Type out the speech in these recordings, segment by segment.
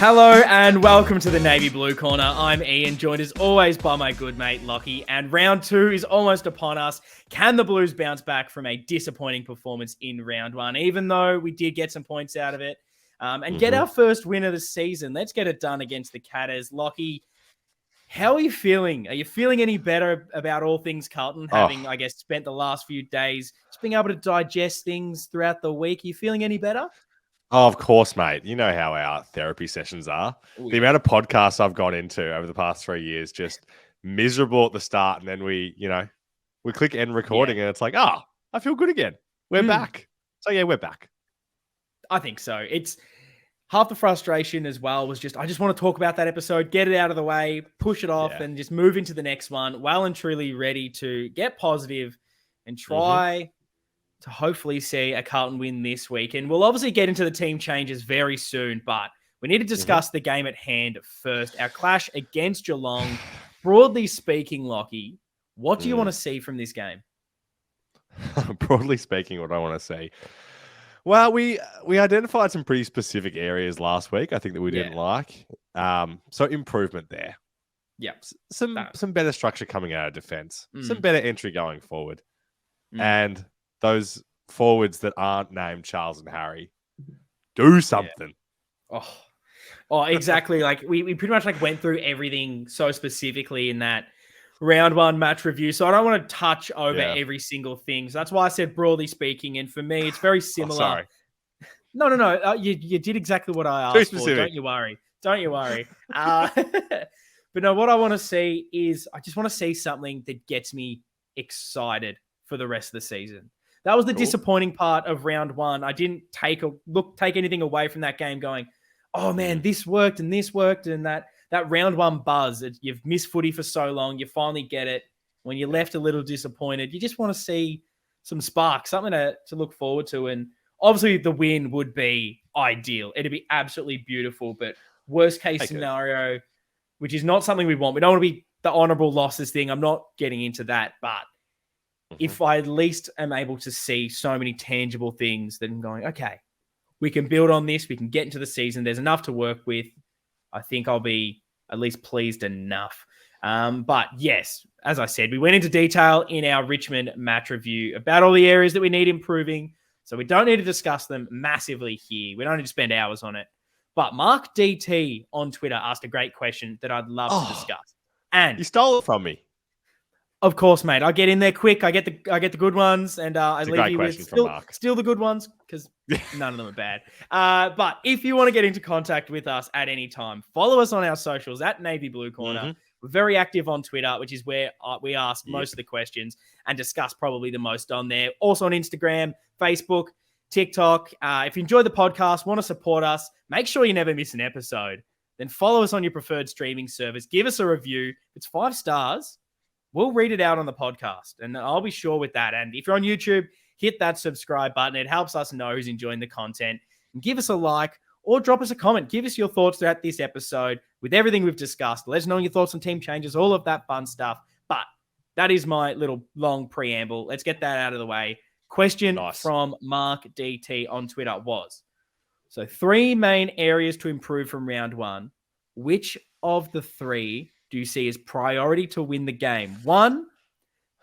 Hello and welcome to the Navy Blue Corner. I'm Ian, joined as always by my good mate Lockie, and round two is almost upon us. Can the Blues bounce back from a disappointing performance in round one, even though we did get some points out of it, and get our first win of the season? Let's get it done against the Catters. Lockie, how are you feeling? Are you feeling any better about all things Carlton, having, I guess, spent the last few days just being able to digest things throughout the week? Are you feeling any better? Oh, of course, mate. You know how our therapy sessions are. The amount of podcasts I've got into over the past 3 years, just miserable at the start. And then we click end recording and it's like, I feel good again. We're back. So yeah, we're back. I think so. It's half the frustration as well was just, I just want to talk about that episode, get it out of the way, push it off and just move into the next one. Well and truly ready to get positive and try to hopefully see a Carlton win this week. And we'll obviously get into the team changes very soon, but we need to discuss the game at hand first. Our clash against Geelong. Broadly speaking, Lockie, what do you want to see from this game? Broadly speaking, what I want to see. Well, we identified some pretty specific areas last week, I think, that we didn't like. So improvement there. Yeah. Some better structure coming out of defense. Some better entry going forward. And those forwards that aren't named Charles and Harry, do something. Yeah. Oh, exactly. Like we pretty much went through everything so specifically in that round one match review. So I don't want to touch over every single thing. So that's why I said broadly speaking. And for me, it's very similar. Sorry. No. You did exactly what I asked for. Don't you worry. But no, what I want to see is I just want to see something that gets me excited for the rest of the season. That was the disappointing part of round one. I didn't take anything away from that game going, oh man, this worked and that round one buzz. You've missed footy for so long. You finally get it. When you're left a little disappointed, you just want to see some spark, something to look forward to. And obviously the win would be ideal. It'd be absolutely beautiful, but worst case scenario, which is not something we want. We don't want to be the honorable losses thing. I'm not getting into that, but if I at least am able to see so many tangible things that I'm going, okay, we can build on this. We can get into the season. There's enough to work with. I think I'll be at least pleased enough. But yes, as I said, we went into detail in our Richmond match review about all the areas that we need improving. So we don't need to discuss them massively here. We don't need to spend hours on it. But Mark DT on Twitter asked a great question that I'd love to discuss. And you stole it from me. Of course, mate. I get in there quick. I get the good ones, and I leave you with still the good ones because none of them are bad. But if you want to get into contact with us at any time, follow us on our socials at Navy Blue Corner. We're very active on Twitter, which is where we ask most of the questions and discuss probably the most on there. Also on Instagram, Facebook, TikTok. If you enjoy the podcast, want to support us, make sure you never miss an episode. Then follow us on your preferred streaming service. Give us a review. If it's 5 stars. We'll read it out on the podcast, and I'll be sure with that. And if you're on YouTube, hit that subscribe button. It helps us know who's enjoying the content. And give us a like or drop us a comment. Give us your thoughts throughout this episode with everything we've discussed. Let us know your thoughts on team changes, all of that fun stuff. But that is my little long preamble. Let's get that out of the way. Question from Mark DT on Twitter was, so 3 main areas to improve from round one. Which of the 3 do you see as priority to win the game? 1,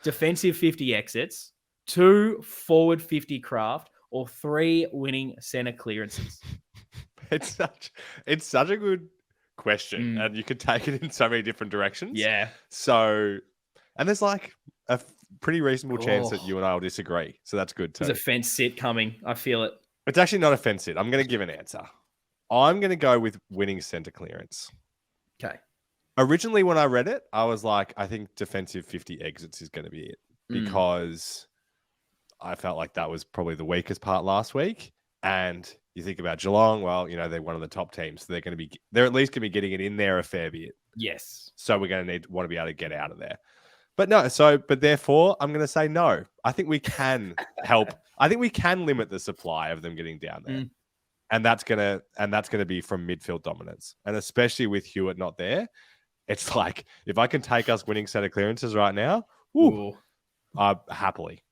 defensive 50 exits. 2, forward 50 craft. Or 3, winning center clearances? It's such a good question, and you could take it in so many different directions. Yeah. So, and there's like a pretty reasonable chance that you and I will disagree. So that's good too. There's a fence sit coming. I feel it. It's actually not a fence sit. I'm going to give an answer. I'm going to go with winning center clearance. Okay. Originally, when I read it, I was like, I think defensive 50 exits is going to be it because I felt like that was probably the weakest part last week. And you think about Geelong, well, they're one of the top teams. So they're at least going to be getting it in there a fair bit. Yes. So we're going to want to be able to get out of there. But therefore, I'm going to say no. I think we can help. I think we can limit the supply of them getting down there. And that's going to be from midfield dominance. And especially with Hewitt not there, it's like, if I can take us winning set of clearances right now, happily.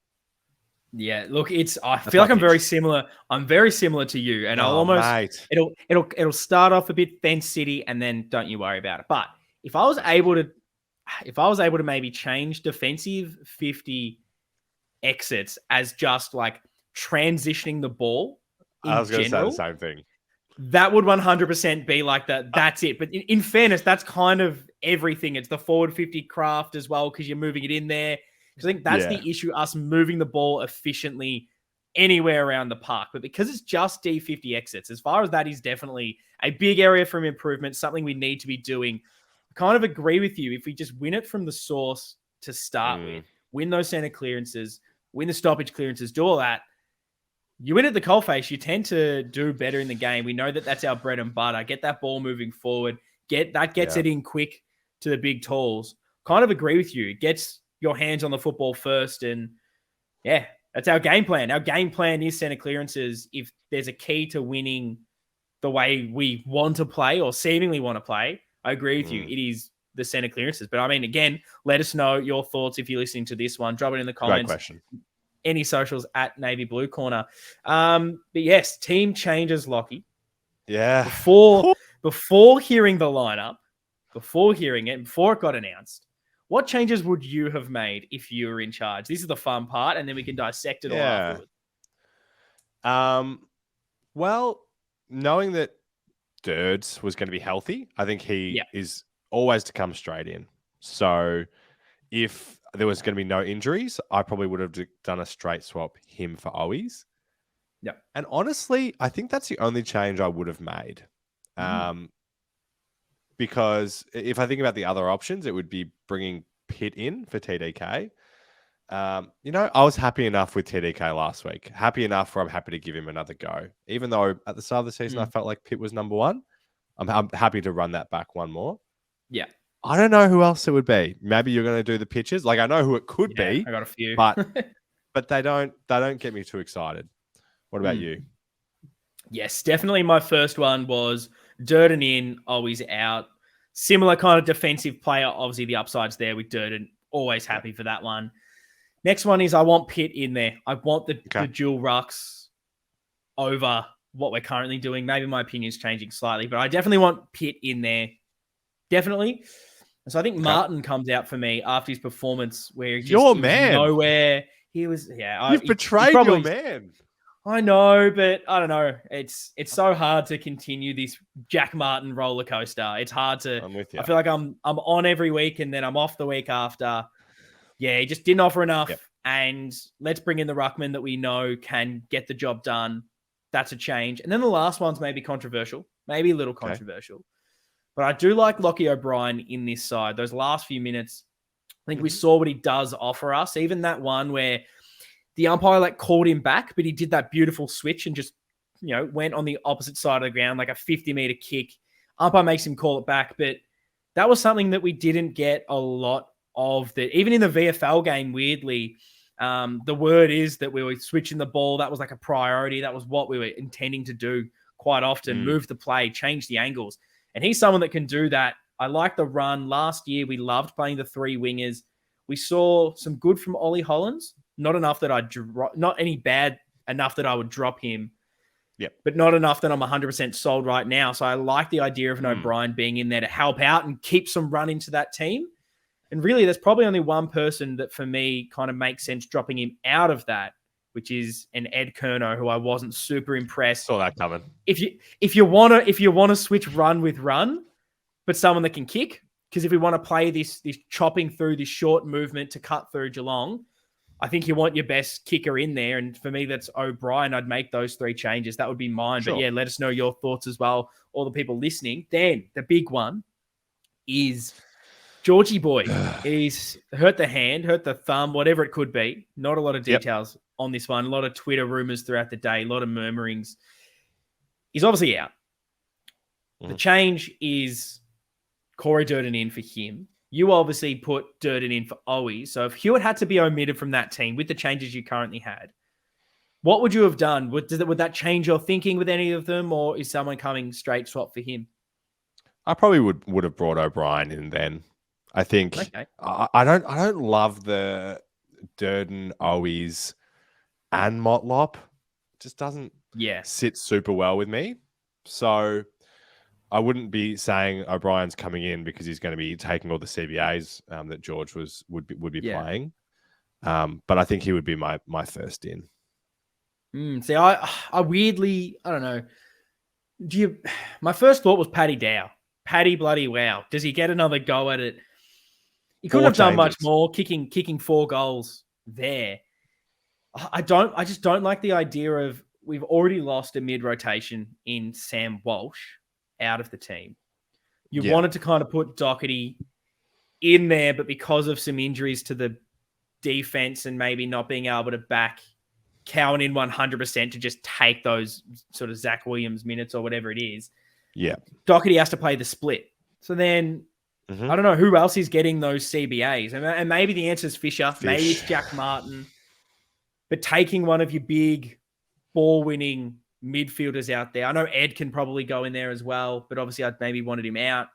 Yeah, look, I feel like I'm very similar. I'm very similar to you, and I'll almost mate. it'll start off a bit fence city, and then don't you worry about it. But if I was able to maybe change defensive 50 exits as just like transitioning the ball I was going to say the general, same thing. that would 100% be like that. That's it. But in fairness, that's kind of everything. It's the forward 50 craft as well because you're moving it in there. Because I think that's the issue, us moving the ball efficiently anywhere around the park. But because it's just D50 exits, as far as that is definitely a big area for improvement, something we need to be doing. I kind of agree with you. If we just win it from the source to start with, win those center clearances, win the stoppage clearances, do all that, you win at the coalface, you tend to do better in the game. We know that that's our bread and butter. Get that ball moving forward. Gets it in quick to the big talls. Kind of agree with you. It gets your hands on the football first. And yeah, that's our game plan. Our game plan is center clearances. If there's a key to winning the way we want to play or seemingly want to play, I agree with you. It is the center clearances. But I mean, again, let us know your thoughts if you're listening to this one. Drop it in the comments. Great question. Any socials at Navy Blue Corner. But yes, team changes, Lockie. Yeah. Before hearing the lineup, before it got announced, what changes would you have made if you were in charge? This is the fun part, and then we can dissect it all afterwards. Well, knowing that Dirds was going to be healthy, I think he is always to come straight in. So if there was going to be no injuries, I probably would have done a straight swap him for Owies. Yeah. And honestly, I think that's the only change I would have made. Because if I think about the other options, it would be bringing Pitt in for TDK. I was happy enough with TDK last week. Happy enough where I'm happy to give him another go. Even though at the start of the season, I felt like Pitt was number one. I'm happy to run that back one more. Yeah. I don't know who else it would be. Maybe you're going to do the pitches. Like I know who it could be. I got a few, but they don't get me too excited. What about you? Yes, definitely. My first one was Durden in, always out. Similar kind of defensive player. Obviously, the upside's there with Durden. Always happy for that one. Next one is I want Pitt in there. I want the dual rucks over what we're currently doing. Maybe my opinion's changing slightly, but I definitely want Pitt in there. Definitely. So I think Martin comes out for me after his performance where he was nowhere. He was, You've betrayed your man. I know, but I don't know. It's so hard to continue this Jack Martin roller coaster. It's hard to. I'm with you. I feel like I'm on every week and then I'm off the week after. Yeah, he just didn't offer enough. Yep. And let's bring in the ruckman that we know can get the job done. That's a change. And then the last one's maybe controversial, maybe a little controversial. But I do like Lockie O'Brien in this side. Those last few minutes, I think we saw what he does offer us. Even that one where the umpire called him back, but he did that beautiful switch and just, went on the opposite side of the ground, like a 50-meter kick. Umpire makes him call it back, but that was something that we didn't get a lot of. That even in the VFL game, weirdly, the word is that we were switching the ball. That was like a priority. That was what we were intending to do quite often, move the play, change the angles. And he's someone that can do that. I like the run. Last year, we loved playing the three wingers. We saw some good from Ollie Hollands. Not enough that not any bad enough that I would drop him. Yep. But not enough that I'm 100% sold right now. So I like the idea of an O'Brien being in there to help out and keep some run into that team. And really, there's probably only one person that for me kind of makes sense dropping him out of that, which is an Ed Kerno, who I wasn't super impressed. Saw that coming. If you want to switch run with run, but someone that can kick, because if we want to play this chopping through this short movement to cut through Geelong, I think you want your best kicker in there. And for me, that's O'Brien. I'd make those three changes. That would be mine. Sure. But yeah, let us know your thoughts as well, all the people listening. Then the big one is Georgie boy. He's hurt the hand, hurt the thumb, whatever it could be. Not a lot of details on this one. A lot of Twitter rumors throughout the day, a lot of murmurings. He's obviously out. The change is Corey Durden in for him. You obviously put Durden in for Owie. So if Hewitt had to be omitted from that team with the changes you currently had, what would you have done? Would that change your thinking with any of them, or is someone coming straight swap for him? I probably would have brought O'Brien in then. I think I don't love the Durden Owies and Motlop just doesn't sit super well with me. So I wouldn't be saying O'Brien's coming in because he's going to be taking all the CBAs that George would be playing. But I think he would be my first in. See, I weirdly, I don't know. My first thought was Paddy Dow. Paddy bloody wow. Does he get another go at it? He couldn't have done much more, kicking 4 goals there. I just don't like the idea of we've already lost a mid-rotation in Sam Walsh out of the team. You wanted to kind of put Doherty in there, but because of some injuries to the defense and maybe not being able to back Cowan in 100% to just take those sort of Zach Williams minutes or whatever it is. Yeah. Doherty has to play the split. So then I don't know who else is getting those CBAs. And maybe the answer is Fisher. Maybe it's Jack Martin. But taking one of your big ball-winning midfielders out there. I know Ed can probably go in there as well, but obviously I'd maybe wanted him out.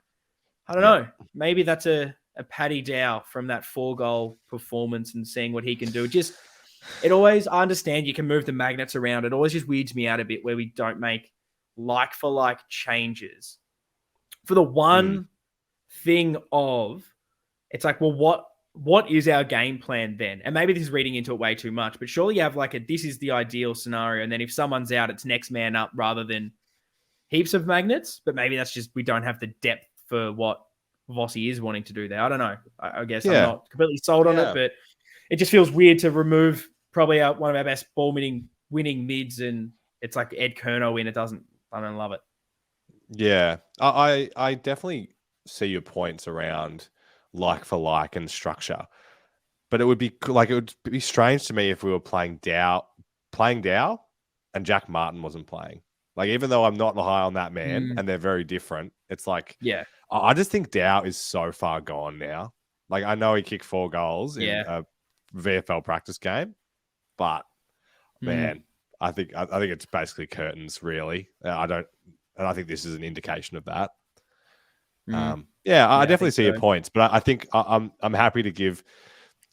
I don't know. Maybe that's a Paddy Dow from that 4-goal performance and seeing what he can do. I understand you can move the magnets around. It always just weirds me out a bit where we don't make like-for-like changes. For the one thing of, it's like, well, what is our game plan then? And maybe this is reading into it way too much, but surely you have this is the ideal scenario. And then if someone's out, it's next man up rather than heaps of magnets. But maybe that's just, we don't have the depth for what Vossi is wanting to do there. I don't know. I guess I'm not completely sold on it, but it just feels weird to remove probably one of our best winning mids. And it's like Ed Kerno in. I don't love it. Yeah. I definitely see your points around like for like and structure, but it would be strange to me if we were playing Dow and Jack Martin wasn't playing. Like, even though I'm not high on that man and they're very different, it's like, I just think Dow is so far gone now. Like, I know he kicked 4 goals in a VFL practice game, but man, I think it's basically curtains, really. I think this is an indication of that. I definitely see your points, but I think I'm happy to give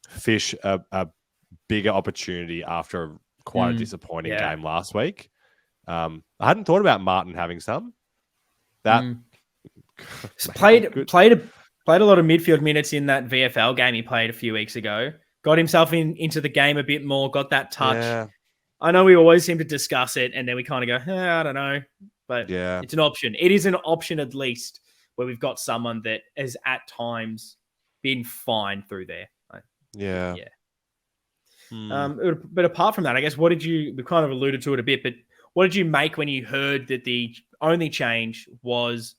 Fish a bigger opportunity after quite a disappointing game last week. I hadn't thought about Martin having some. That played a lot of midfield minutes in that VFL game he played a few weeks ago. Got himself into the game a bit more. Got that touch. Yeah. I know we always seem to discuss it, and then we kind of go, I don't know, but it's an option. It is an option at least, where we've got someone that has at times been fine through there. But apart from that, I guess, we kind of alluded to it a bit, but what did you make when you heard that the only change was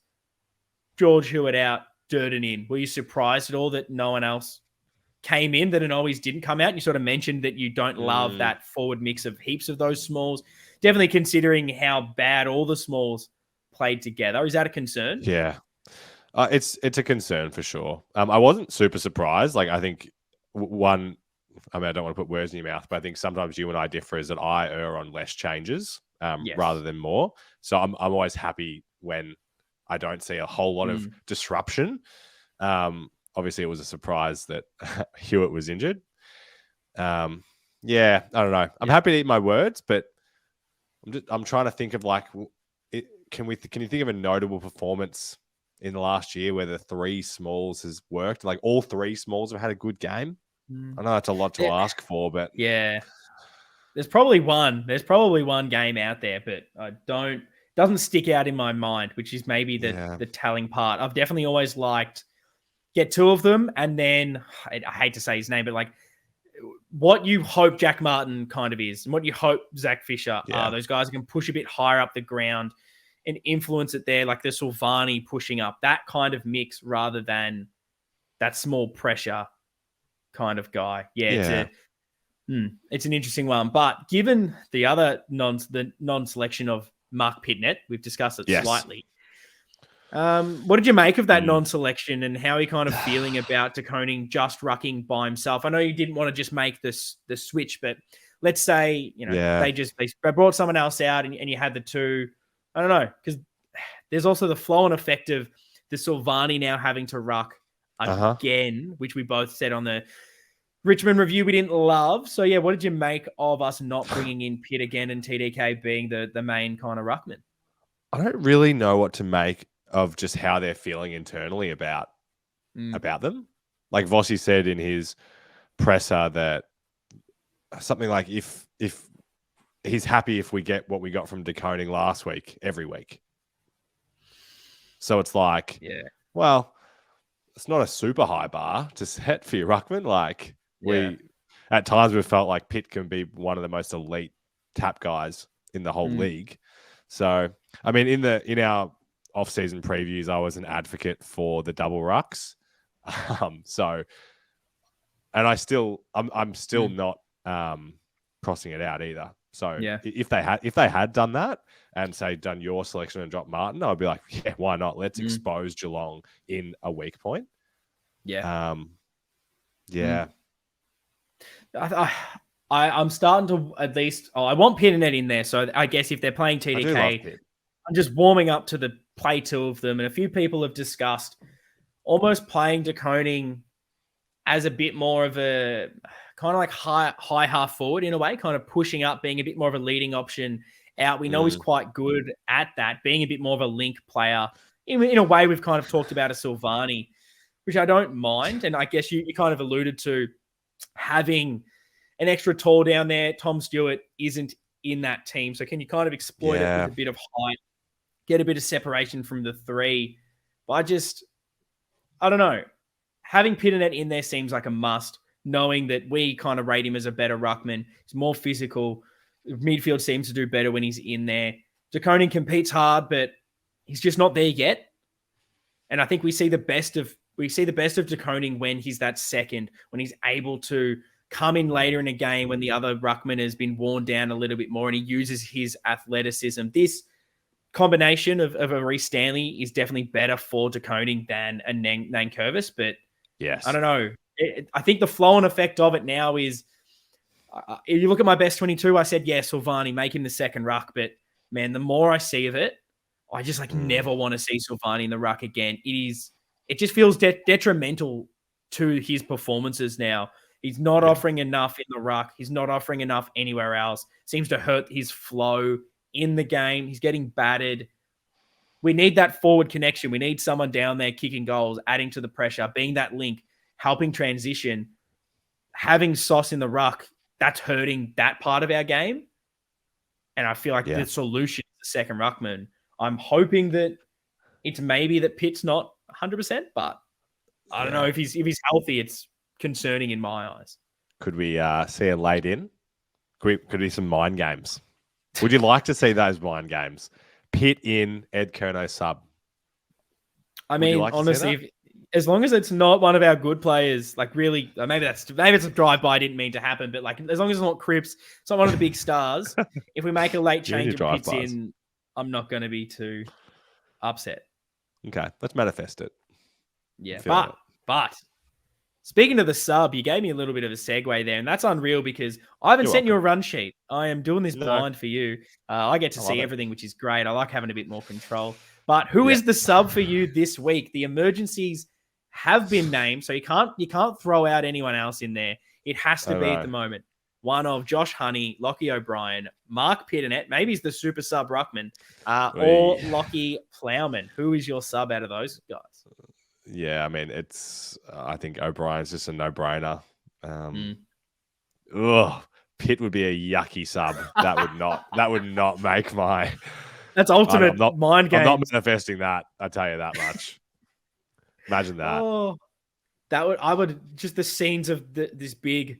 George Hewitt out, Durden in? Were you surprised at all that no one else came in, that it always didn't come out? You sort of mentioned that you don't love that forward mix of heaps of those smalls. Definitely considering how bad all the smalls played together. Is that a concern? Yeah. It's a concern for sure. I wasn't super surprised. Like, I think I don't want to put words in your mouth, but I think sometimes you and I differ, is that I err on less changes rather than more. So I'm always happy when I don't see a whole lot of disruption. Obviously, it was a surprise that Hewitt was injured. I don't know. I'm happy to eat my words, but I'm trying to think of can you think of a notable performance in the last year where the 3 smalls has worked? Like, all 3 smalls have had a good game. I know that's a lot to ask for, but there's probably one game out there, but doesn't stick out in my mind, which is maybe the telling part. I've definitely always liked get 2 of them, and then I hate to say his name, but like what you hope Jack Martin kind of is, and what you hope Zach Fisher are. Those guys who can push a bit higher up the ground and influence it there, like the Silvani pushing up, that kind of mix, rather than that small pressure kind of guy. It's an interesting one. But given the other non-selection of Mark Pitnett, we've discussed it slightly. What did you make of that non-selection, and how are you kind of feeling about De Koning just rucking by himself? I know you didn't want to just make the switch, but let's say they brought someone else out and you had the 2. I don't know, because there's also the flow-on effect of the Silvani now having to ruck again, which we both said on the Richmond review we didn't love. So, yeah, what did you make of us not bringing in Pitt again and TDK being the main kind of ruckman? I don't really know what to make of just how they're feeling internally about them. Like Vossi said in his presser that something like if he's happy if we get what we got from De Koning last week every week. So it's like, well, it's not a super high bar to set for your ruckman. Like at times we've felt like Pitt can be one of the most elite tap guys in the whole league. So, I mean, in our off-season previews, I was an advocate for the double rucks. So, and I'm still not crossing it out either. So if they had done that and say done your selection and dropped Martin, I'd be like, yeah, why not? Let's expose Geelong in a weak point. Yeah. I'm starting to at least. I want Pitternet in there, so I guess if they're playing TDK, I'm just warming up to the play two of them, and a few people have discussed almost playing De Koning as a bit more of a kind of like high half forward in a way, kind of pushing up, being a bit more of a leading option out. We know he's quite good at that, being a bit more of a link player. In a way, we've kind of talked about a Silvani, which I don't mind. And I guess you kind of alluded to having an extra tall down there. Tom Stewart isn't in that team. So can you kind of exploit it with a bit of height, get a bit of separation from the three? But I don't know. Having Pitternet in there seems like a must, knowing that we kind of rate him as a better ruckman. He's more physical. Midfield seems to do better when he's in there. De Koning competes hard, but he's just not there yet. And I think we see the best of De Koning when he's that second, when he's able to come in later in a game when the other ruckman has been worn down a little bit more and he uses his athleticism. This combination of a Reece Stanley is definitely better for De Koning than a Nankervis, but yes, I don't know. I think the flow-on effect of it now is, if you look at my best 22, I said, Silvani, make him the second ruck. But, man, the more I see of it, I just never want to see Silvani in the ruck again. It just feels detrimental to his performances now. He's not offering enough in the ruck. He's not offering enough anywhere else. Seems to hurt his flow in the game. He's getting battered. We need that forward connection. We need someone down there kicking goals, adding to the pressure, being that link, helping transition. Having Sauce in the ruck, that's hurting that part of our game. And I feel like the solution is the second ruckman. I'm hoping that it's maybe that Pitt's not 100%, but I don't know if he's healthy. It's concerning in my eyes. Could we see a late in? Could be some mind games? Would you like to see those mind games? Pitt in, Ed Kerno sub. I mean, honestly, as long as it's not one of our good players, like really, maybe it's a drive-by. Didn't mean to happen, but like as long as it's not Cripps, it's not one of the big stars. If we make a late change and Pitt's in, I'm not going to be too upset. Okay, let's manifest it. Yeah, but speaking of the sub, you gave me a little bit of a segue there, and that's unreal because I haven't sent you a run sheet. I am doing this blind for you. I get to see everything, which is great. I like having a bit more control. But who is the sub for you this week? The emergencies have been named, so you can't throw out anyone else in there. It has to be at the moment one of Josh Honey, Lockie O'Brien, Mark Pitternet, maybe he's the super sub ruckman, or Lockie Plowman. Who is your sub out of those guys? Yeah, I mean, I think O'Brien's just a no-brainer. Pitt would be a yucky sub. That would not make my... That's ultimate mind game. I'm not manifesting that, I tell you that much. Imagine that. Oh, I would just the scenes of this big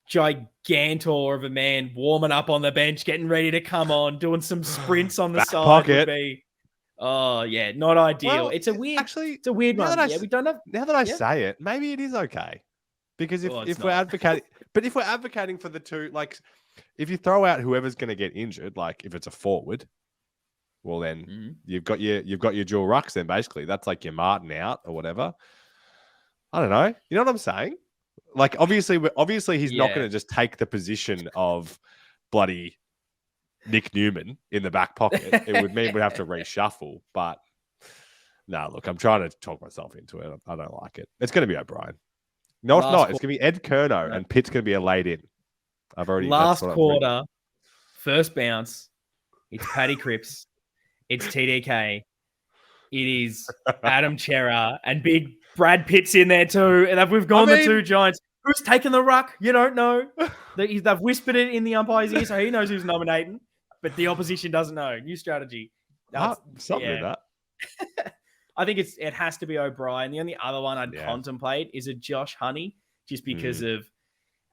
gigantor of a man warming up on the bench, getting ready to come on, doing some sprints on the side pocket. Would be... Oh yeah, not ideal. Well, it's a weird one. We don't have. Now that I say it, maybe it is okay, because if we're advocating for the two, like if you throw out whoever's going to get injured, like if it's a forward, well then you've got your dual rucks. Then basically that's like your Martin out or whatever. I don't know. You know what I'm saying? Like obviously he's not going to just take the position of bloody Nick Newman in the back pocket. It would mean we'd have to reshuffle, but no, look, I'm trying to talk myself into it. I don't like it. It's going to be O'Brien. No, it's not. It's going to be Ed Kerno, and Pitt's going to be a laid in. Last quarter, first bounce. It's Paddy Cripps. It's TDK. It is Adam Chera, and big Brad Pitt's in there too. And we've gone the two giants. Who's taking the ruck? You don't know. They've whispered it in the umpire's ear, so he knows who's nominating, but the opposition doesn't know. New strategy. Something like that. I think it has to be O'Brien. The only other one I'd contemplate is a Josh Honey, just because of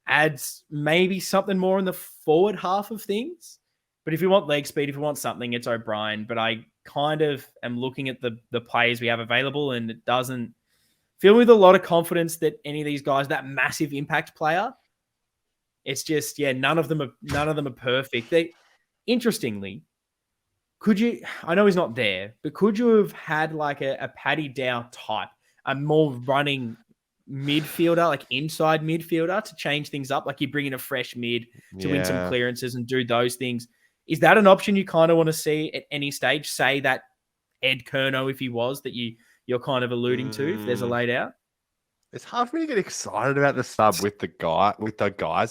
adds maybe something more in the forward half of things. But if you want leg speed, if you want something, it's O'Brien. But I kind of am looking at the players we have available, and it doesn't fill with a lot of confidence that any of these guys, that massive impact player, it's just, none of them are perfect. Interestingly, I know he's not there, but could you have had like a Paddy Dow type, a more running midfielder, like inside midfielder, to change things up? Like you bring in a fresh mid to win some clearances and do those things. Is that an option you kind of want to see at any stage? Say that Ed Kerno, if he was, that you're kind of alluding to, if there's a laid out. It's hard for me to get excited about the sub with the guys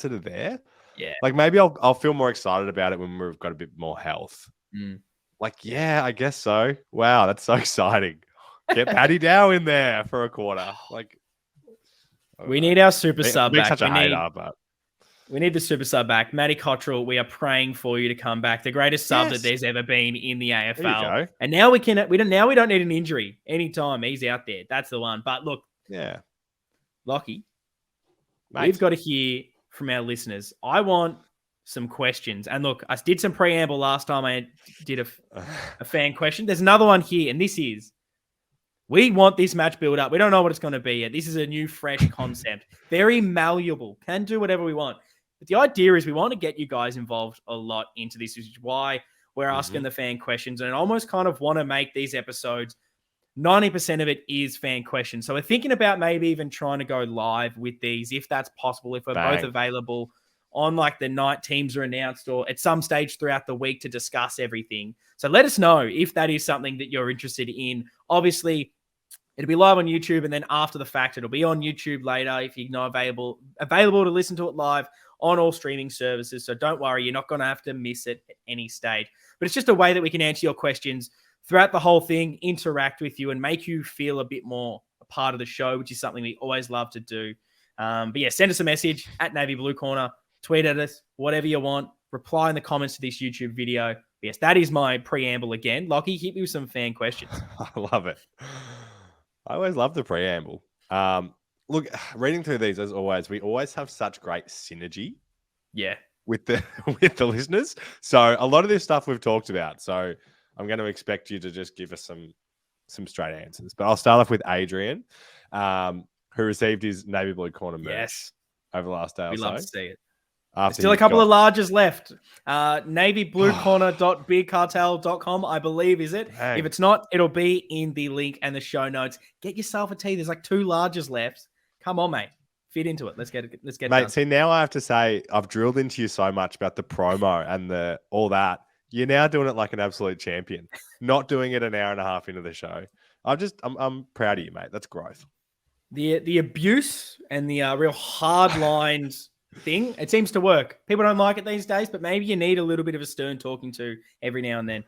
that are there. Yeah. Like maybe I'll feel more excited about it when we've got a bit more health. Like, I guess so. Wow, that's so exciting. Get Paddy Dow in there for a quarter. Like, we need our super sub back. Such a hater, but we need the super sub back. Matty Cottrell, we are praying for you to come back. The greatest sub that there's ever been in the AFL. There you go. And now we don't need an injury anytime he's out there. That's the one. But look, Lockie, we've got to hear from our listeners. I want some questions. And look, I did some preamble last time I did a fan question. There's another one here, and this is, we want this match build up. We don't know what it's going to be yet. This is a new, fresh concept. Very malleable. Can do whatever we want. But the idea is we want to get you guys involved a lot into this, which is why we're asking the fan questions, and I almost kind of want to make these episodes, 90% of it is fan questions. So we're thinking about maybe even trying to go live with these, if that's possible, if we're both available on like the night teams are announced or at some stage throughout the week to discuss everything. So let us know if that is something that you're interested in. Obviously, it'll be live on YouTube, and then after the fact, it'll be on YouTube later if you're not available to listen to it live on all streaming services. So don't worry, you're not going to have to miss it at any stage. But it's just a way that we can answer your questions throughout the whole thing, interact with you, and make you feel a bit more a part of the show, which is something we always love to do. But send us a message at Navy Blue Corner, tweet at us, whatever you want, reply in the comments to this YouTube video. But yes, that is my preamble again. Lockie, hit me with some fan questions. I love it. I always love the preamble. Look, reading through these, as always, we always have such great synergy. With the listeners. So a lot of this stuff we've talked about. So I'm going to expect you to just give us some straight answers. But I'll start off with Adrian, who received his Navy Blue Corner merch over the last day or so. We love to see it. There's still a couple of larges left. navybluecorner.bigcartel.com, I believe, is it? Dang. If it's not, it'll be in the link and the show notes. Get yourself a tee. There's like 2 larges left. Come on, mate. Fit into it. Let's get it mate, done. See, now I have to say, I've drilled into you so much about the promo and all that. You're now doing it like an absolute champion, not doing it an hour and a half into the show. I'm proud of you, mate. That's growth. The abuse and the real hard lines thing, it seems to work. People don't like it these days, but maybe you need a little bit of a stern talking to every now and then.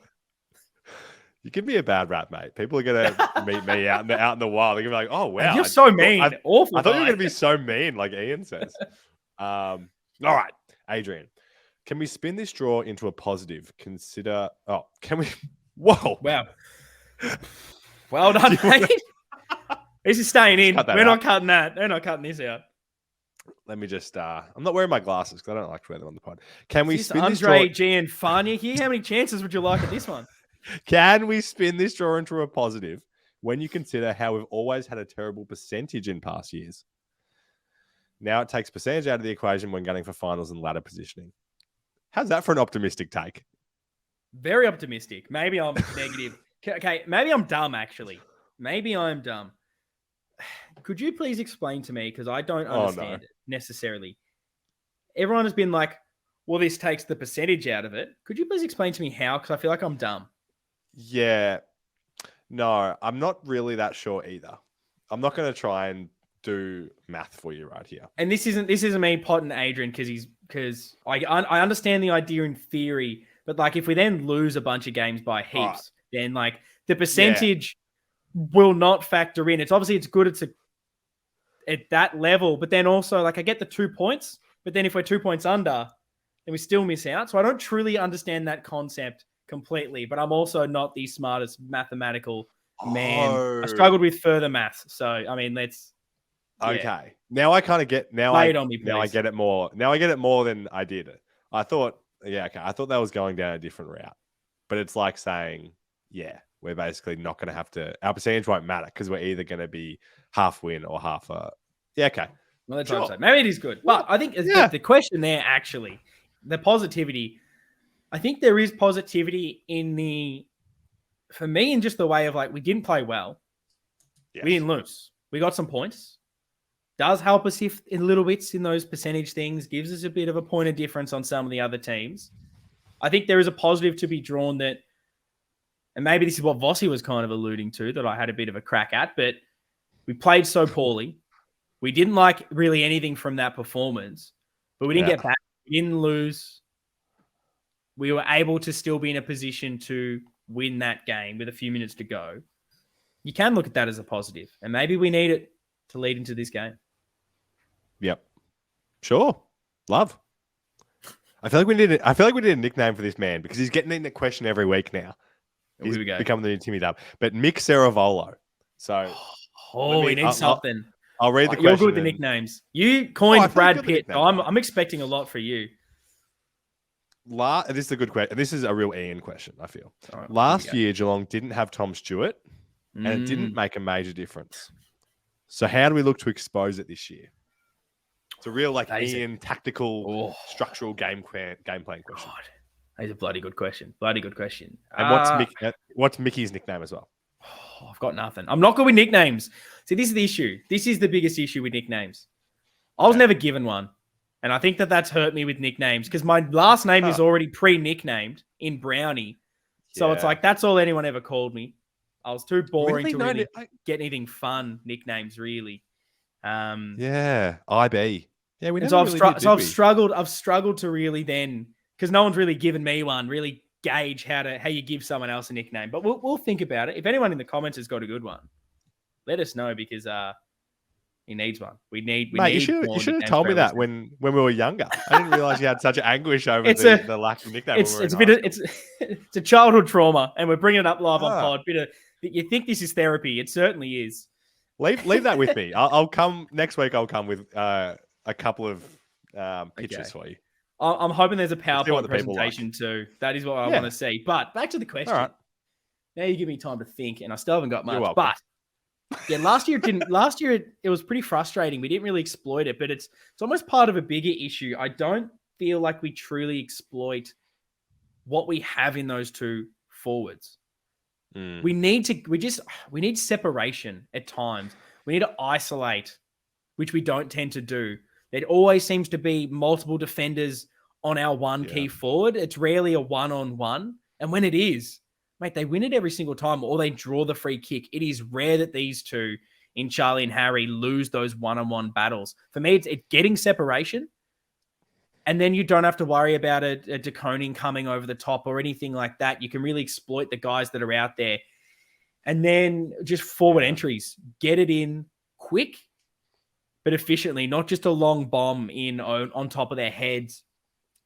You give me a bad rap, mate. People are gonna meet me out in the wild. They're gonna be like, "Oh wow, you're so mean." Awful. I thought you were gonna be so mean, like Ian says. All right, Adrian, can we spin this draw into a positive? Can we? Whoa, wow. Well done, mate. This is staying in. We're not cutting that. They're not cutting this out. Let me just. I'm not wearing my glasses because I don't like to wear them on the pod. Can we spin this Andre Gianfania here? How many chances would you like at this one? Can we spin this draw into a positive when you consider how we've always had a terrible percentage in past years? Now it takes percentage out of the equation when gunning for finals and ladder positioning. How's that for an optimistic take? Very optimistic. Maybe I'm negative. Okay, maybe I'm dumb, actually. Maybe I'm dumb. Could you please explain to me, because I don't understand it necessarily. Everyone has been like, well, this takes the percentage out of it. Could you please explain to me how? Because I feel like I'm dumb. Yeah. No, I'm not really that sure either. I'm not going to try and do math for you right here. And this isn't me potting Adrian because I understand the idea in theory, but like if we then lose a bunch of games by heaps, then like the percentage will not factor in. It's obviously it's good at that level, but then also like I get the 2 points, but then if we're 2 points under, then we still miss out. So I don't truly understand that concept completely, but I'm also not the smartest mathematical man. I struggled with further maths. So I mean, let's. Okay. Now I kind of get now I get it more. Now I get it more than I did. I thought, I thought that was going down a different route. But it's like saying, we're basically not going to have to, our percentage won't matter because we're either going to be half win or half okay. Well, let's hope so. Maybe it is good. But I think the question there actually, the positivity, I think there is positivity for me, in just the way of like, we didn't play well. Yes. We didn't lose. We got some points. Does help us if in little bits in those percentage things, gives us a bit of a point of difference on some of the other teams. I think there is a positive to be drawn that, and maybe this is what Vossi was kind of alluding to, that I had a bit of a crack at, but we played so poorly. We didn't like really anything from that performance, but we didn't get back. We didn't lose. We were able to still be in a position to win that game with a few minutes to go. You can look at that as a positive, and maybe we need it to lead into this game. Yep. Sure. Love. I feel like we need a nickname for this man because he's getting in the question every week now. He's becoming the new Timmy Dub. But Mick Ceravolo. So we need something. I'll read the question. You're good with the nicknames. You coined Brad Pitt. So I'm expecting a lot for you. This is a good question. This is a real Ian question, I feel. Right, last year, Geelong didn't have Tom Stewart and it didn't make a major difference. So how do we look to expose it this year? It's a real Ian tactical structural game plan question. God, that's a bloody good question. And what's Mickey's nickname as well? I've got nothing. I'm not good with nicknames. See, this is the issue. This is the biggest issue with nicknames. I was never given one. And I think that's hurt me with nicknames because my last name is already pre-nicknamed in Brownie. So it's like, that's all anyone ever called me. I was too boring to really get anything fun nicknames, really. IB. Yeah, we never so really did, I've struggled to really then, because no one's really given me one, really gauge how you give someone else a nickname. But we'll think about it. If anyone in the comments has got a good one, let us know because he needs one. Mate, you should have told me that when we were younger. I didn't realize you had such anguish over the lack of nickname. It's a childhood trauma, and we're bringing it up live on pod. You think this is therapy? It certainly is. Leave that with me. I'll come next week. I'll come with a couple of pictures for you. I'm hoping there's a PowerPoint presentation too. That is what I want to see. But back to the question. All right. Now you give me time to think, and I still haven't got much. But last year it was pretty frustrating. We didn't really exploit it, but it's almost part of a bigger issue. I don't feel like we truly exploit what we have in those two forwards. We need separation at times. We need to isolate, which we don't tend to do. There always seems to be multiple defenders on our one key forward. It's rarely a one-on-one. And when it is, mate, they win it every single time or they draw the free kick. It is rare that these two in Charlie and Harry lose those one-on-one battles. For me, it's getting separation. And then you don't have to worry about a DeConing coming over the top or anything like that. You can really exploit the guys that are out there. And then just forward entries. Get it in quick, but efficiently. Not just a long bomb in on top of their heads.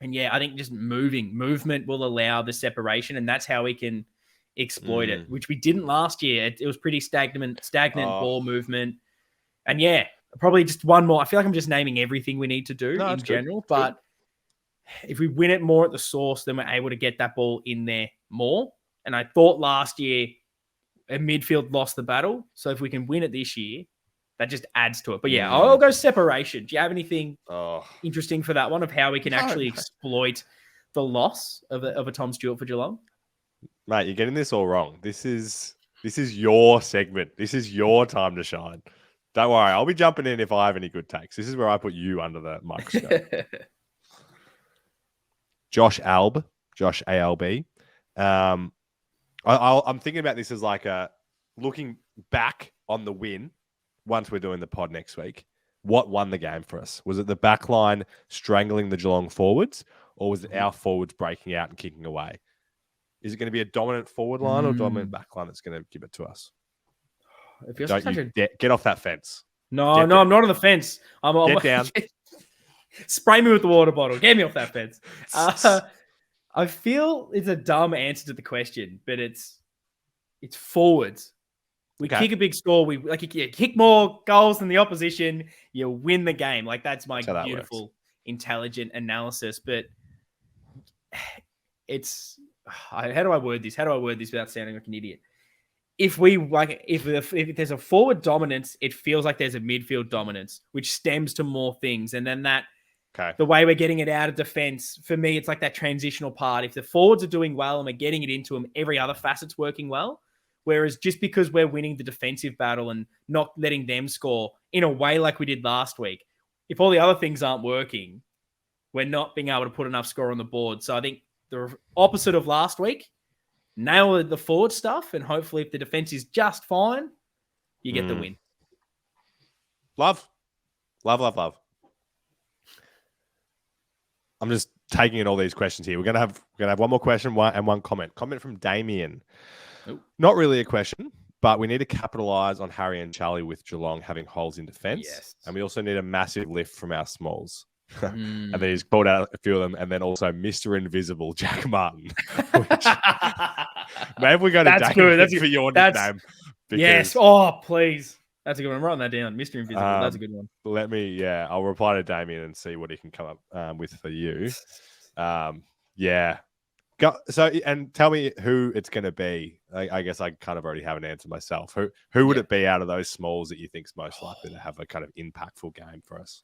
And I think just movement will allow the separation. And that's how we can exploit it, which we didn't last year. It was pretty stagnant ball movement. And probably just one more. I feel like I'm just naming everything we need to do in general. But if we win it more at the source, then we're able to get that ball in there more. And I thought last year, midfield lost the battle. So if we can win it this year, that just adds to it. But I'll go separation. Do you have anything interesting for that one of how we can actually exploit the loss of a Tom Stewart for Geelong? Mate, you're getting this all wrong. This is your segment. This is your time to shine. Don't worry. I'll be jumping in if I have any good takes. This is where I put you under the microscope. Josh ALB. I'm thinking about this as like looking back on the win once we're doing the pod next week, what won the game for us? Was it the back line strangling the Geelong forwards, or was it our forwards breaking out and kicking away? Is it going to be a dominant forward line or dominant back line that's going to give it to us? Don't you get off that fence. No, I'm not on the fence. Get down. Spray me with the water bottle. Get me off that fence. I feel it's a dumb answer to the question, but it's forwards. We kick a big score. You kick more goals than the opposition. You win the game. Like that's my beautiful, intelligent analysis. But it's how do I word this? How do I word this without sounding like an idiot? If there's a forward dominance, it feels like there's a midfield dominance, which stems to more things. And then the way we're getting it out of defense, for me, it's like that transitional part. If the forwards are doing well and we're getting it into them, every other facet's working well. Whereas just because we're winning the defensive battle and not letting them score in a way like we did last week, if all the other things aren't working, we're not being able to put enough score on the board. So I think the opposite of last week, nail the forward stuff, and hopefully if the defense is just fine, you get the win. Love. I'm just taking in all these questions here. We're gonna have one more question and one comment. Comment from Damien. Ooh. Not really a question, but we need to capitalize on Harry and Charlie with Geelong having holes in defense. Yes. And we also need a massive lift from our smalls. And then he's called out a few of them, and then also Mr. Invisible Jack Martin. Which, maybe we go to That's for your nickname. Yes. Oh, please. That's a good one. I'm writing that down. Mr. Invisible. That's a good one. I'll reply to Damien and see what he can come up with for you. So, and tell me who it's going to be. I guess I kind of already have an answer myself. Who would it be out of those smalls that you think is most likely to have a kind of impactful game for us?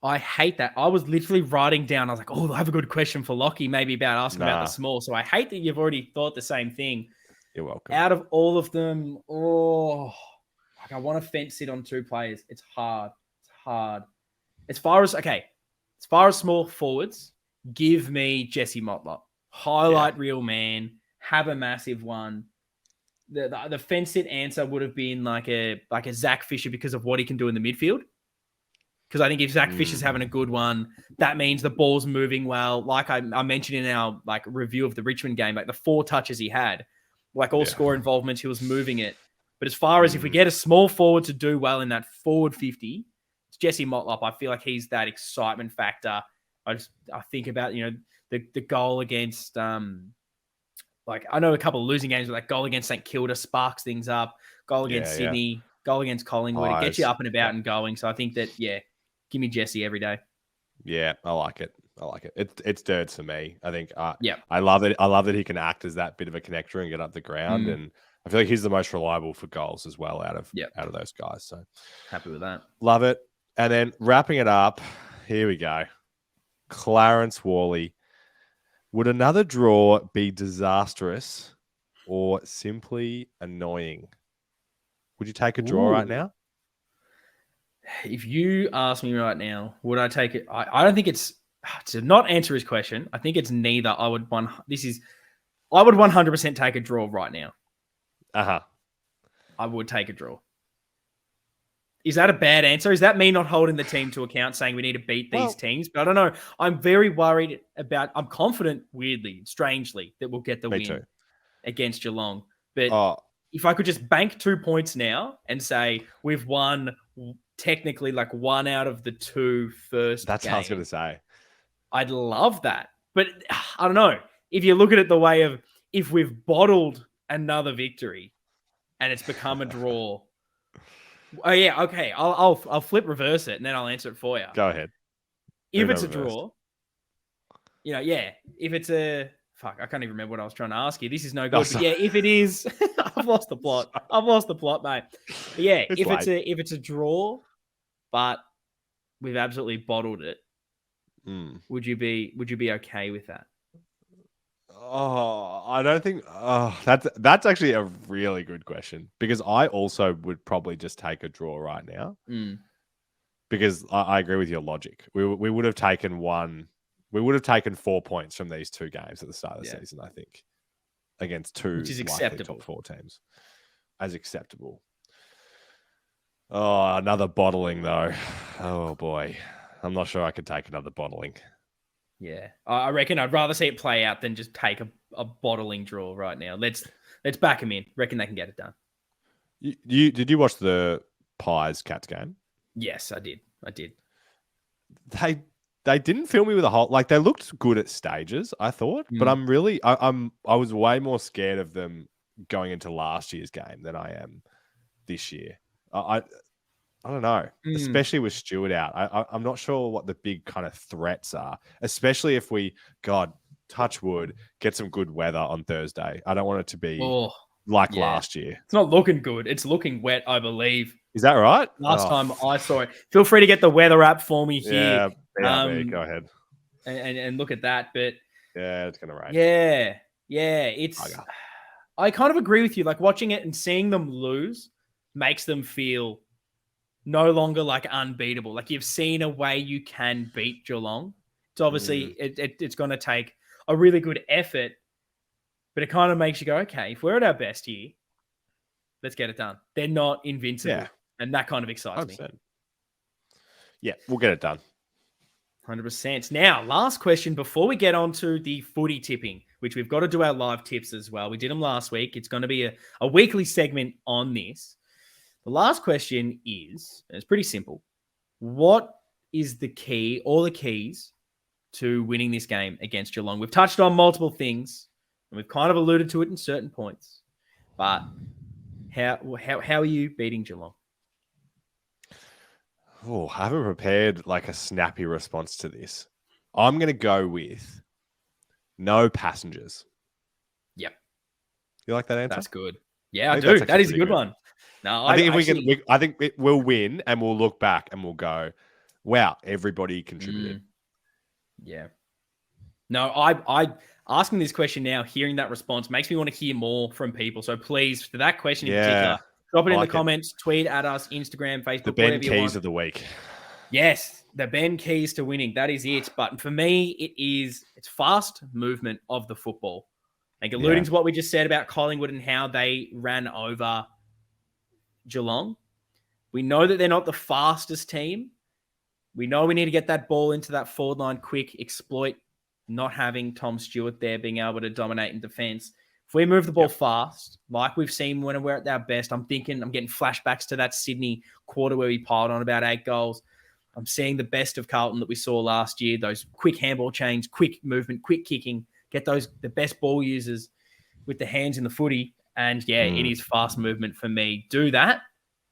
I hate that. I was literally writing down. I was like, oh, I have a good question for Lockie, maybe about asking about the small. So I hate that you've already thought the same thing. You're welcome. Out of all of them, I want to fence it on two players. It's hard. As far as small forwards, give me Jesse Motlop. Highlight real man. Have a massive one. The fence it answer would have been like a Zach Fisher because of what he can do in the midfield. Because I think if Zach Fisher's having a good one, that means the ball's moving well. Like I mentioned in our review of the Richmond game, like the 4 touches he had, all score involvements, he was moving it. But as far as if we get a small forward to do well in that forward 50, it's Jesse Motlop. I feel like he's that excitement factor. I think about the goal against I know a couple of losing games, but that goal against St Kilda sparks things up. Goal against Sydney, goal against Collingwood, it gets you up and about and going. So I think that give me Jesse every day. Yeah, I like it. It's dirt for me. I think. I love it. I love that he can act as that bit of a connector and get up the ground, and I feel like he's the most reliable for goals as well out of those guys. So happy with that. Love it. And then wrapping it up, here we go. Clarence Worley. Would another draw be disastrous or simply annoying? Would you take a draw right now? If you ask me right now, would I take it? I don't think it's to not answer his question. I think it's neither. I would 100% take a draw right now. I would take a draw. Is that a bad answer? Is that me not holding the team to account, saying we need to beat these teams? But I don't know. I'm very worried I'm confident, weirdly, strangely, that we'll get the win against Geelong. But if I could just bank 2 points now and say we've won technically one out of the 2 first That's what I was going to say. I'd love that. But I don't know. If you look at it the way of if we've bottled another victory and it's become a draw. Oh, yeah. Okay. I'll flip reverse it and then I'll answer it for you. Go ahead. If it's a draw, if it's a... Fuck, I can't even remember what I was trying to ask you. This is no good. But if it is... I've lost the plot. Mate. But if it's a draw, but we've absolutely bottled it, would you be okay with that? I don't think. That's actually a really good question because I also would probably just take a draw right now. Because I agree with your logic. We would have taken one. We would have taken 4 points from these 2 games at the start of the season. I think against 2 which is acceptable top 4 teams as acceptable. Oh, another bottling though. Oh boy, I'm not sure I could take another bottling. Yeah, I reckon I'd rather see it play out than just take a bottling draw right now. Let's back them in. Reckon they can get it done. Did you watch the Pies Cats game? Yes, I did. They didn't fill me with a whole like they looked good at stages, I thought, but I was way more scared of them going into last year's game than I am this year. I don't know, especially with Stewart out. I'm not sure what the big kind of threats are, especially if we, God, touch wood, get some good weather on Thursday. I don't want it to be last year. It's not looking good. It's looking wet, I believe. Is that right? Last time I saw it. Feel free to get the weather app for me here. Yeah, go ahead. And look at that. But yeah, it's going to rain. Yeah. I kind of agree with you. Like watching it and seeing them lose makes them feel no longer like unbeatable. Like you've seen a way you can beat Geelong. So obviously it's going to take a really good effort, but it kind of makes you go, okay, if we're at our best here, let's get it done. They're not invincible. Yeah. And that kind of excites 100%. Me. Yeah, we'll get it done. 100%. Now, last question before we get on to the footy tipping, which we've got to do our live tips as well. We did them last week. It's going to be a weekly segment on this. The last question is, and it's pretty simple. What is the key or the keys to winning this game against Geelong? We've touched on multiple things, and we've kind of alluded to it in certain points. But how are you beating Geelong? Oh, I haven't prepared like a snappy response to this. I'm going to go with no passengers. Yep. You like that answer? That's good. Yeah, I do. That is a good one. No, I think I think we'll win and we'll look back and we'll go, wow, everybody contributed. Yeah. No, I asking this question now, hearing that response makes me want to hear more from people. So please, for that question in particular, drop it in the comments, tweet at us, Instagram, Facebook, the Ben Keys of the week. Yes, the Ben Keys to winning. That is it. But for me, it's fast movement of the football. Like alluding to what we just said about Collingwood and how they ran over Geelong. We know that they're not the fastest team. We know we need to get that ball into that forward line quick, exploit not having Tom Stewart there, being able to dominate in defense. If we move the ball fast, like we've seen when we're at our best, I'm getting flashbacks to that Sydney quarter where we piled on about 8 goals. I'm seeing the best of Carlton that we saw last year, those quick handball chains, quick movement, quick kicking, get the best ball users with the hands in the footy. And it is fast movement for me. Do that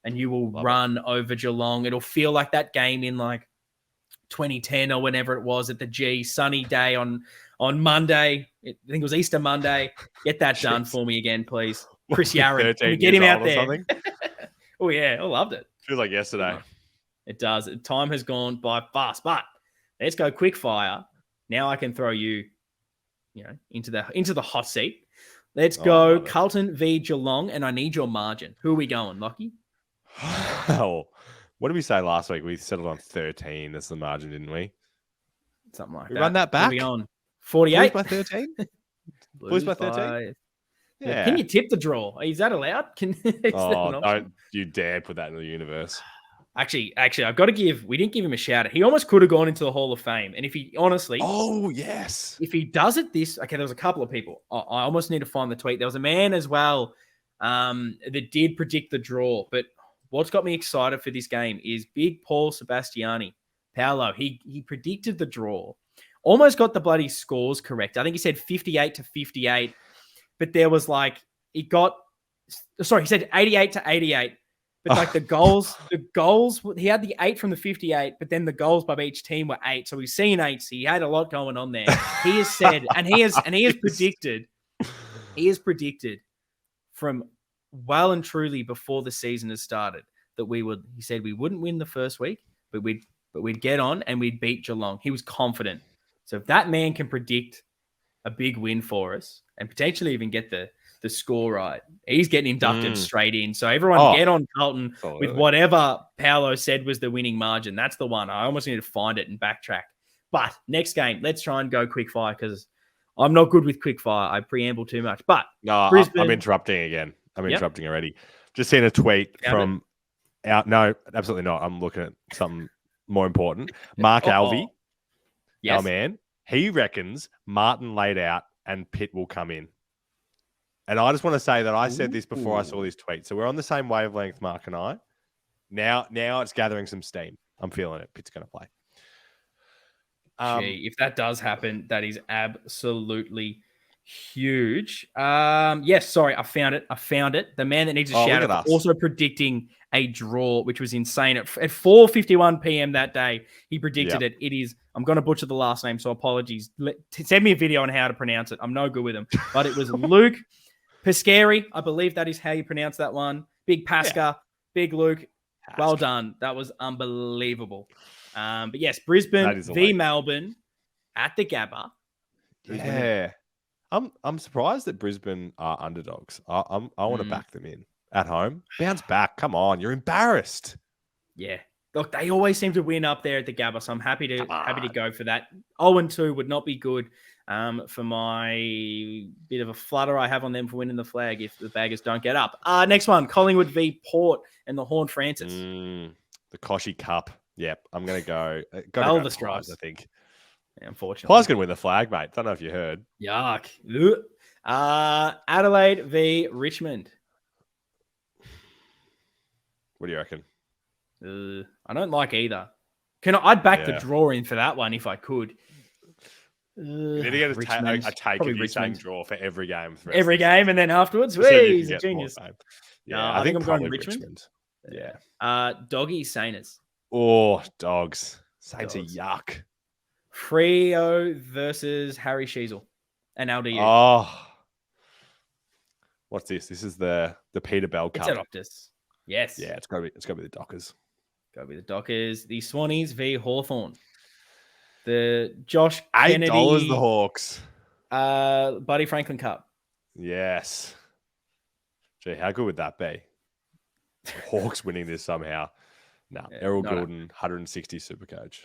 and you will run over Geelong. It'll feel like that game in like 2010 or whenever it was at the G, sunny day on Monday. I think it was Easter Monday. Get that done for me again, please. Chris Yarran. Can you get him out there? Oh, yeah. I loved it. Feels like yesterday. It does. Time has gone by fast, but let's go quick fire. Now I can throw you, into the hot seat. Let's go Carlton v Geelong, and I need your margin. Who are we going, Lockie? Oh, what did we say last week? We settled on 13 as the margin, didn't we? Something like that. Run that back. What are we on? 48? Blues by 13? Blues by 13? Yeah. Can you tip the draw? Is that allowed? Don't you dare put that in the universe. Actually, I've got to we didn't give him a shout out. He almost could have gone into the Hall of Fame. And if he honestly. Oh, yes. If he does it there was a couple of people. I almost need to find the tweet. There was a man as well that did predict the draw. But what's got me excited for this game is big Paul Sebastiani. Paolo, he predicted the draw. Almost got the bloody scores correct. I think he said 58-58. But there was he said 88-88. But like the goals, he had the 8 from the 58, but then the goals by each team were 8. So we've seen 8. So he had a lot going on there. He has said, and he has predicted from well and truly before the season has started that he said we wouldn't win the first week, but we'd get on and we'd beat Geelong. He was confident. So if that man can predict a big win for us and potentially even get the score right, he's getting inducted straight in. So everyone get on Carlton with whatever Paolo said was the winning margin. That's the one. I almost need to find it and backtrack. But next game, let's try and go quick fire because I'm not good with quick fire. I preamble too much. But no, Brisbane, I'm interrupting again. I'm interrupting already. Just seen a tweet from No, absolutely not. I'm looking at something more important. Mark Alvey, yes. our man, he reckons Martin laid out and Pitt will come in. And I just want to say that I said this before I saw this tweet. So we're on the same wavelength, Mark and I. Now it's gathering some steam. I'm feeling it. Pitt's going to play. If that does happen, that is absolutely huge. Yes, sorry, I found it. The man that needs a shout out for also predicting a draw, which was insane. At 4:51 p.m. that day, he predicted it. It is, I'm going to butcher the last name, so apologies. Send me a video on how to pronounce it. I'm no good with him. But it was Luke Pescari. I believe that is how you pronounce that one. Big Pasca, Big Luke. Well done. That was unbelievable. But yes, Brisbane v Melbourne at the Gabba. Yeah. I'm surprised that Brisbane are underdogs. I want to back them in at home. Bounce back. Come on. You're embarrassed. Yeah. Look, they always seem to win up there at the Gabba, so I'm happy to go for that. 0-2 would not be good for my bit of a flutter I have on them for winning the flag if the Baggers don't get up. Next one, Collingwood v Port and the Horn Francis. The Koshy Cup. Yep, I'm going to go. Go the Stripes, I think. Yeah, unfortunately. Pies going to win the flag, mate. Don't know if you heard. Yuck. Adelaide v Richmond. What do you reckon? I don't like either. I'd back the draw in for that one if I could. You need to get a take if you're saying draw for every game. Every game, and then afterwards, he's a genius. Yeah, I think I'm going Richmond. Yeah. Doggy Saints. Oh, dogs. Saints are yuck. Freo versus Harry Sheasel and LDU. Oh. What's this? This is the Peter Bell Cup. It's at Optus. Yes. Yeah, it's gotta be the Dockers. Gotta be the Dockers. The Swannies v Hawthorn. The Josh Kennedy. $8 the Hawks. Buddy Franklin Cup. Yes. Gee, how good would that be? Hawks winning this somehow. No, Errol Goulden, 160 Supercoach.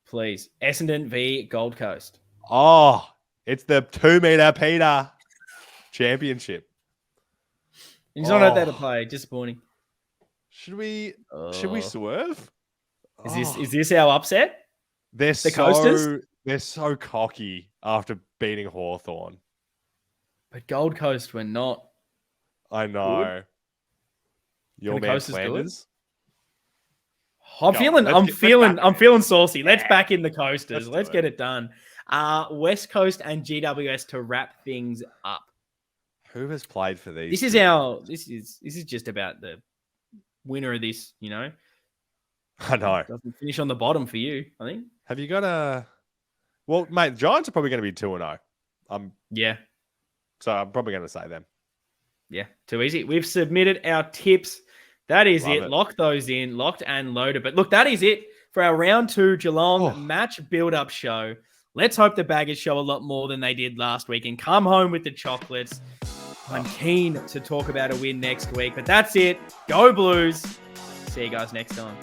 Please. Essendon v Gold Coast. Oh, it's the 2-meter Peter Championship. He's not out there to play. Disappointing. Should we swerve? Is this our upset? They're so cocky after beating Hawthorn. But Gold Coast were not. I know. Good. Your man Flanders. I'm feeling saucy. Let's back in the Coasters. Let's get it done. West Coast and GWS to wrap things up. Who has played for these? This is just about the winner of this, you know. I know. It doesn't finish on the bottom for you, I think. Have you got a... Well, mate, the Giants are probably going to be 2-0. Yeah. So I'm probably going to say them. Yeah, too easy. We've submitted our tips. That is it. Lock those in, locked and loaded. But look, that is it for our round 2 Geelong match build-up show. Let's hope the Baggers show a lot more than they did last week and come home with the chocolates. I'm keen to talk about a win next week, but that's it. Go Blues. See you guys next time.